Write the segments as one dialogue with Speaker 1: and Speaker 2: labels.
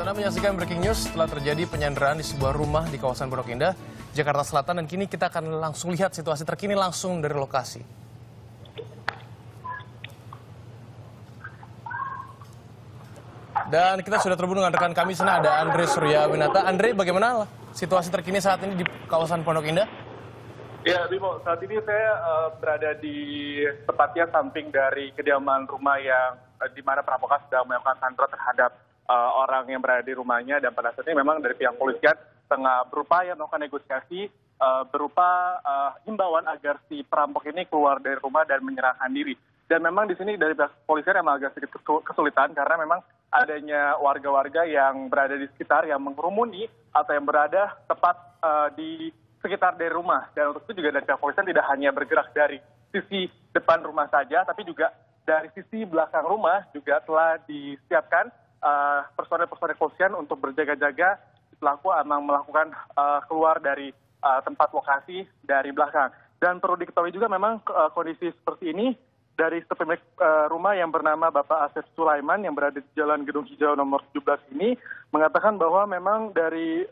Speaker 1: Anda menyaksikan breaking news setelah terjadi penyanderaan di sebuah rumah di kawasan Pondok Indah, Jakarta Selatan. Dan kini kita akan langsung lihat situasi terkini langsung dari lokasi. Dan kita sudah terhubung dengan rekan kami sana, ada Andre Suryawinata. Andre, bagaimana situasi terkini saat ini di kawasan Pondok Indah?
Speaker 2: Ya, Bimo, saat ini saya berada di tepatnya samping dari kediaman rumah yang di mana perampokan sedang melakukan sandera terhadap orang yang berada di rumahnya. Dan pada saat ini memang dari pihak polisian tengah berupaya melakukan negosiasi berupa himbauan agar si perampok ini keluar dari rumah dan menyerahkan diri. Dan memang di sini dari pihak polisian memang agak sedikit kesulitan karena memang adanya warga-warga yang berada di sekitar yang mengerumuni atau yang berada tepat di sekitar dari rumah. Dan untuk itu juga dari pihak kepolisian tidak hanya bergerak dari sisi depan rumah saja, tapi juga dari sisi belakang rumah juga telah disiapkan personel-personel kepolisian untuk berjaga-jaga pelaku memang melakukan keluar dari tempat lokasi dari belakang. Dan perlu diketahui juga memang kondisi seperti ini dari pemilik rumah yang bernama Bapak Asep Sulaiman yang berada di Jalan Gedung Hijau nomor 17 ini mengatakan bahwa memang dari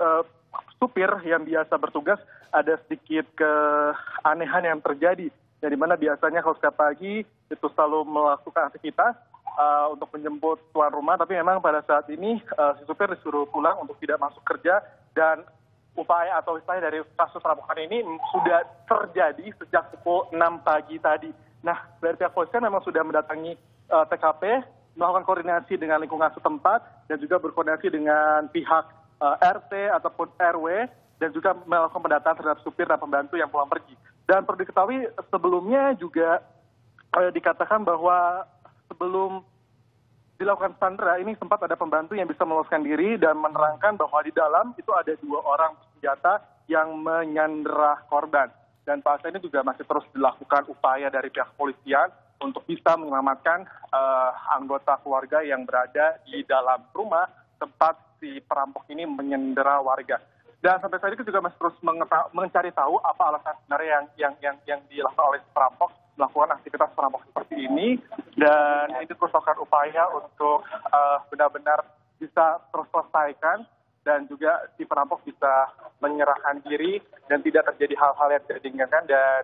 Speaker 2: supir yang biasa bertugas ada sedikit keanehan yang terjadi. Yang dimana biasanya kalau setiap pagi itu selalu melakukan aktivitas untuk menjemput tuan rumah, tapi memang pada saat ini si supir disuruh pulang untuk tidak masuk kerja. Dan upaya atau istilahnya dari kasus perampokan ini sudah terjadi sejak pukul 6 pagi tadi. Nah, dari pihak kepolisian memang sudah mendatangi TKP, melakukan koordinasi dengan lingkungan setempat dan juga berkoordinasi dengan pihak RT ataupun RW dan juga melakukan pendataan terhadap supir dan pembantu yang pulang pergi. Dan perlu diketahui sebelumnya juga dikatakan bahwa sebelum dilakukan sandera ini sempat ada pembantu yang bisa meloloskan diri dan menerangkan bahwa di dalam itu ada 2 orang bersenjata yang menyandera korban. Dan saat ini juga masih terus dilakukan upaya dari pihak kepolisian untuk bisa menyelamatkan anggota keluarga yang berada di dalam rumah tempat si perampok ini menyandera warga. Dan sampai saat ini juga masih terus mencari tahu apa alasan sebenarnya yang dilakukan oleh si perampok melakukan aktivitas perampok seperti ini. Dan ini terus melakukan upaya untuk benar-benar bisa terselesaikan dan juga si perampok bisa menyerahkan diri dan tidak terjadi hal-hal yang tidak diinginkan. Dan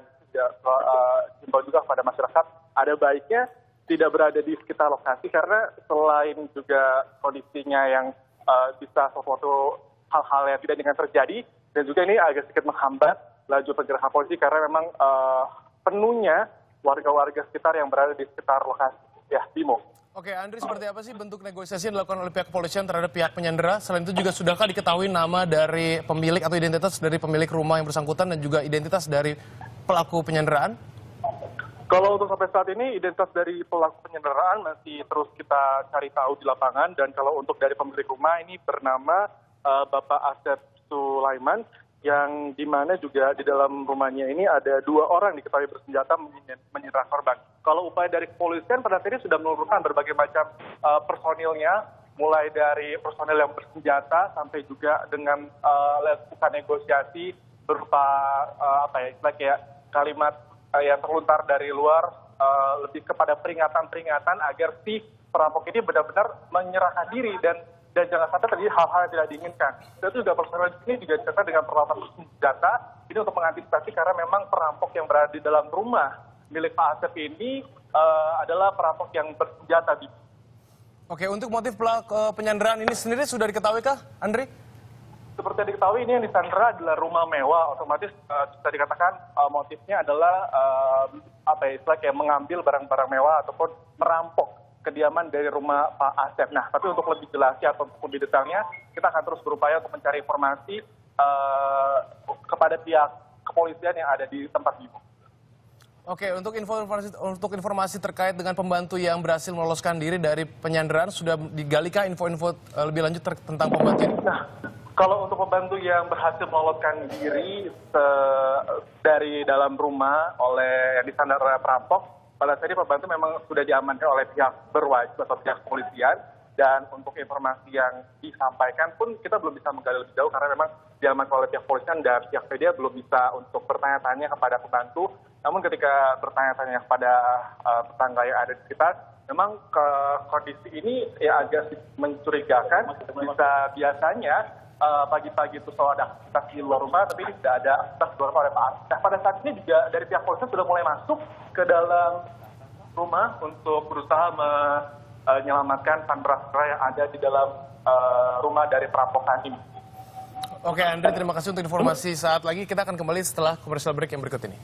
Speaker 2: himbau juga kepada masyarakat ada baiknya tidak berada di sekitar lokasi karena selain juga kondisinya yang bisa sesuatu hal-hal yang tidak diinginkan terjadi, dan juga ini agak sedikit menghambat laju pergerakan polisi karena memang penuhnya warga-warga sekitar yang berada di sekitar lokasi. Ya, Bimo.
Speaker 1: Oke, Andri, seperti apa sih bentuk negosiasi yang dilakukan oleh pihak kepolisian terhadap pihak penyandera? Selain itu juga sudahkah diketahui nama dari pemilik atau identitas dari pemilik rumah yang bersangkutan dan juga identitas dari pelaku penyanderaan?
Speaker 2: Kalau untuk sampai saat ini identitas dari pelaku penyanderaan masih terus kita cari tahu di lapangan. Dan kalau untuk dari pemilik rumah ini bernama Bapak Asep Sulaiman, yang dimana juga di dalam rumahnya ini ada 2 orang diketahui bersenjata menyerang korban. Kalau upaya dari kepolisian pada saat ini sudah menurunkan berbagai macam personilnya, mulai dari personil yang bersenjata sampai juga dengan lakukan negosiasi berupa kalimat yang terlontar dari luar lebih kepada peringatan-peringatan agar si perampok ini benar-benar menyerahkan diri dan jangan sampai terjadi hal-hal yang tidak diinginkan. Dan itu juga personel di sini juga disertai dengan peralatan bersenjata ini untuk mengantisipasi karena memang perampok yang berada di dalam rumah milik Pak Asep ini adalah perampok yang bersenjata.
Speaker 1: Oke, untuk motif pelaku penyanderaan ini sendiri sudah diketahui kah, Andri?
Speaker 2: Seperti yang diketahui ini yang disandera adalah rumah mewah, otomatis bisa dikatakan motifnya adalah kayak mengambil barang-barang mewah ataupun merampok kediaman dari rumah Pak Asep. Nah, tapi untuk lebih jelasnya atau untuk lebih detailnya, kita akan terus berupaya untuk mencari informasi kepada pihak kepolisian yang ada di tempat ini.
Speaker 1: Oke, untuk informasi terkait dengan pembantu yang berhasil meloloskan diri dari penyanderaan, sudah digalikah info-info lebih lanjut tentang pembantu ini?
Speaker 2: Nah, kalau untuk pembantu yang berhasil meloloskan diri dari dalam rumah oleh yang disandera perampok, pada saat ini pembantu memang sudah diamankan oleh pihak berwajib atau pihak kepolisian. Dan untuk informasi yang disampaikan pun kita belum bisa menggali lebih jauh karena memang diamankan oleh pihak kepolisian dan pihak media belum bisa untuk bertanya-tanya kepada pembantu. Namun ketika bertanya-tanya kepada tetangga yang ada di sekitar, memang kondisi ini ya agak mencurigakan. Biasanya pagi-pagi itu selalu ada aktivitas di luar rumah, tapi tidak ada aktivitas di luar rumah oleh Pak Anies. Nah, pada saat ini juga dari pihak polisi sudah mulai masuk ke dalam rumah untuk berusaha menyelamatkan Sandra yang ada di dalam rumah dari perampokan ini.
Speaker 1: Oke, Andre, terima kasih untuk informasi. Saat lagi kita akan kembali setelah commercial break yang berikut ini.